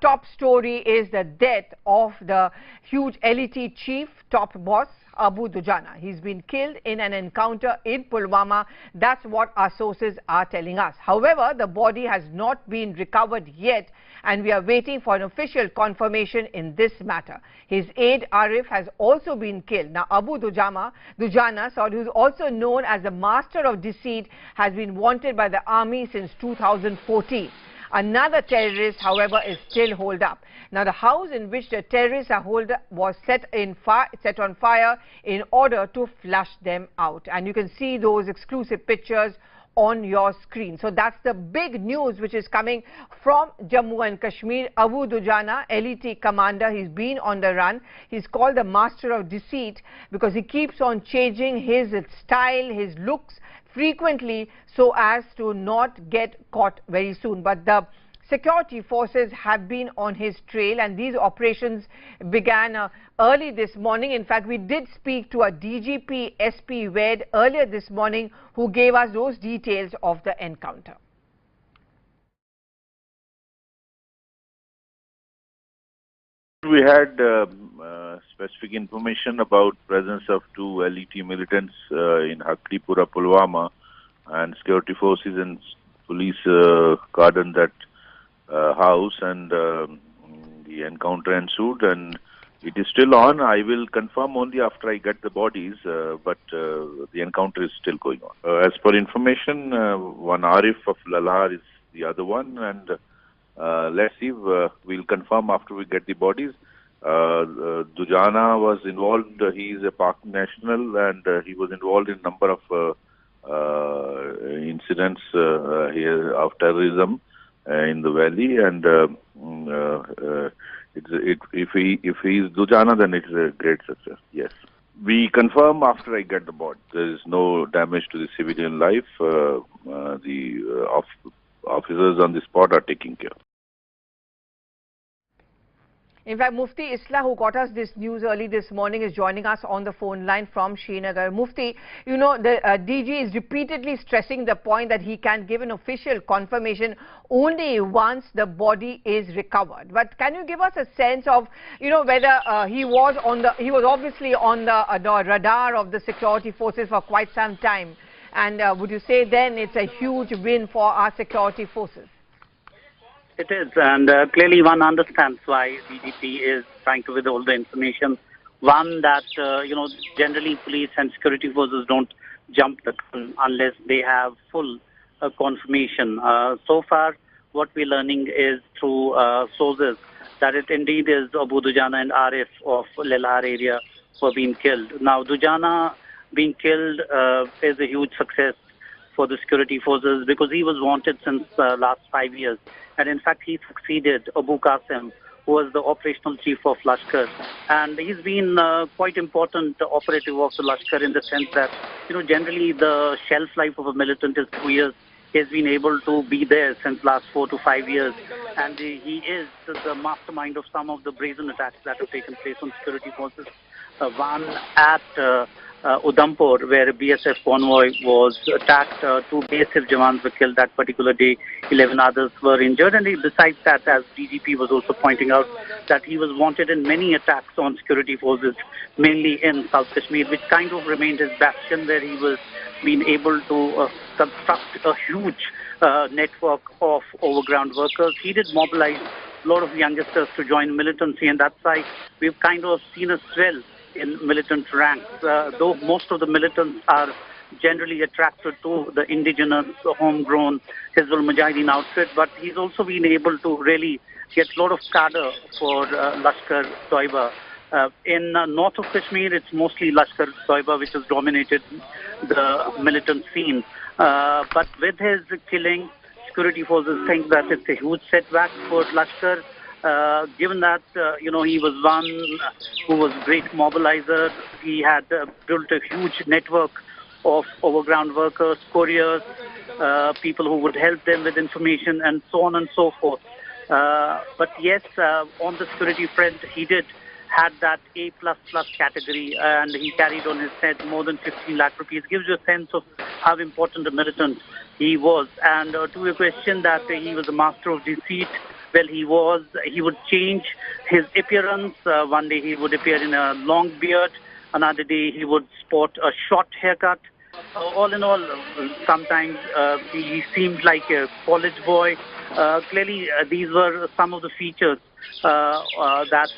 Top story is the death of the huge LET chief, top boss, Abu Dujana. He's been killed in an encounter in Pulwama. That's what our sources are telling us. However, the body has not been recovered yet, and we are waiting for an official confirmation in this matter. His aide Arif has also been killed. Now, Abu Dujana, who's also known as the master of deceit, has been wanted by the army since 2014. Another terrorist, however, is still holed up. Now, the house in which the terrorists are holed up was set on fire in order to flush them out. And you can see those exclusive pictures on your screen. So that's the big news which is coming from Jammu and Kashmir. Abu Dujana, LET commander, he's been on the run. He's called the master of deceit because he keeps on changing his style, his looks frequently so as to not get caught very soon. But the security forces have been on his trail, and these operations began early this morning. In fact, we did speak to a DGP SP Ved earlier this morning who gave us those details of the encounter. We had specific information about presence of two LET militants in Hakripura, Pulwama, and security forces and police cordoned that house, and the encounter ensued, and it is still on. I will confirm only after I get the bodies, but the encounter is still going on. As per information, one ARIF of LIHAARI is the other one, and let's see, we'll confirm after we get the bodies. Dujana was involved. He is a Pak national, and he was involved in a number of incidents here of terrorism in the valley. And if he is Dujana, then it's a great success. Yes, we confirm after I get the body. There is no damage to the civilian life. The officers on the spot are taking care. In fact, Mufti Islah, who got us this news early this morning, is joining us on the phone line from Srinagar. Mufti, you know, the DG is repeatedly stressing the point that he can give an official confirmation only once the body is recovered. But can you give us a sense of, you know, whether he was obviously on the radar of the security forces for quite some time? And would you say then it's a huge win for our security forces? It is, and clearly one understands why DGP is trying to withhold the information. One, that, generally police and security forces don't jump the gun unless they have full confirmation. So far, what we're learning is through sources that it indeed is Abu Dujana and Arif of LIHAARI area who have been killed. Now, Dujana being killed is a huge success for the security forces because he was wanted since last 5 years. And in fact, he succeeded Abu Qasim, who was the operational chief of Lashkar. And he's been quite important operative of the Lashkar in the sense that, generally the shelf life of a militant is 2 years. He has been able to be there since last 4 to 5 years. And he is the mastermind of some of the brazen attacks that have taken place on security forces. One at Udhampur, where a BSF convoy was attacked. 2 BSF Jawans were killed that particular day. 11 others were injured. And besides that, as DGP was also pointing out, that he was wanted in many attacks on security forces, mainly in South Kashmir, which kind of remained his bastion, where he was being able to construct a huge network of overground workers. He did mobilize a lot of youngsters to join militancy, and that's why we've kind of seen a swell in militant ranks, though most of the militants are generally attracted to the indigenous, homegrown Hizbul Mujahideen outfit, but he's also been able to really get a lot of cadre for Lashkar TOIBA. In north of Kashmir, it's mostly Lashkar TOIBA which has dominated the militant scene. But with his killing, security forces think that it's a huge setback for Lashkar. Given that, he was one who was a great mobilizer. He had built a huge network of overground workers, couriers, people who would help them with information, and so on and so forth. But yes, on the security front, he did had that A++ category, and he carried on his head more than 15 lakh rupees. Gives you a sense of how important a militant he was. And to your question that he was a master of deceit, Well, he would change his appearance. One day he would appear in a long beard. Another day he would sport a short haircut. All in all, sometimes he seemed like a college boy. Clearly, these were some of the features that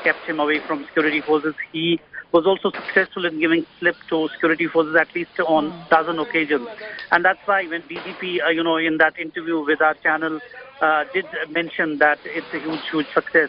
kept him away from security forces. He was also successful in giving slip to security forces at least on dozen occasions, and that's why when DGP, in that interview with our channel, did mention that it's a huge success.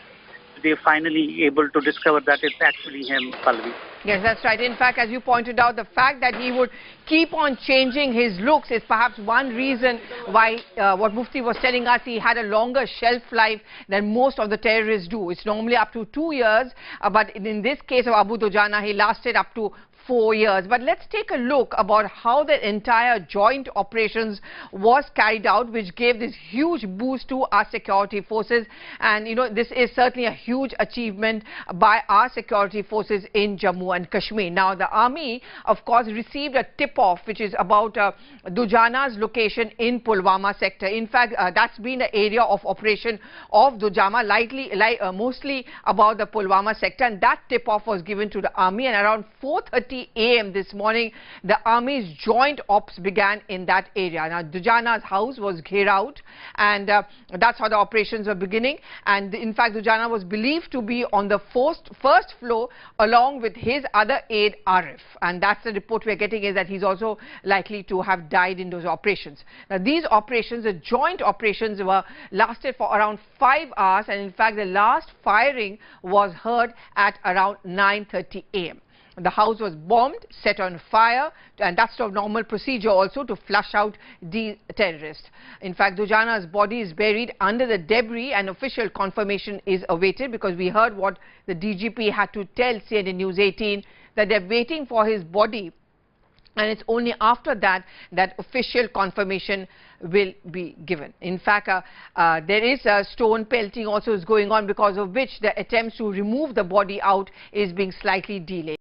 They're finally able to discover that it's actually him, Pallavi. Yes, that's right. In fact, as you pointed out, the fact that he would keep on changing his looks is perhaps one reason why what Mufti was telling us, he had a longer shelf life than most of the terrorists do. It's normally up to 2 years, but in this case of Abu Dujana, he lasted up to 4 years. But let's take a look about how the entire joint operations was carried out, which gave this huge boost to our security forces. And this is certainly a huge achievement by our security forces in Jammu and Kashmir. Now the army, of course, received a tip-off which is about Dujana's location in Pulwama sector. In fact, that's been the area of operation of Dujana, mostly about the Pulwama sector, and that tip-off was given to the army, and around 4:30 a.m. this morning, the army's joint ops began in that area. Now, Dujana's house was cleared out, and that's how the operations were beginning. And in fact, Dujana was believed to be on the first floor along with his other aide, ARIF. And that's the report we're getting, is that he's also likely to have died in those operations. Now, these operations, the joint operations, lasted for around 5 hours, and in fact, the last firing was heard at around 9:30 a.m. The house was bombed, set on fire, and that's a normal procedure also to flush out the terrorists. In fact, Dujana's body is buried under the debris, and official confirmation is awaited, because we heard what the DGP had to tell CNN News 18, that they're waiting for his body, and it's only after that that official confirmation will be given. In fact, there is a stone pelting also is going on, because of which the attempts to remove the body out is being slightly delayed.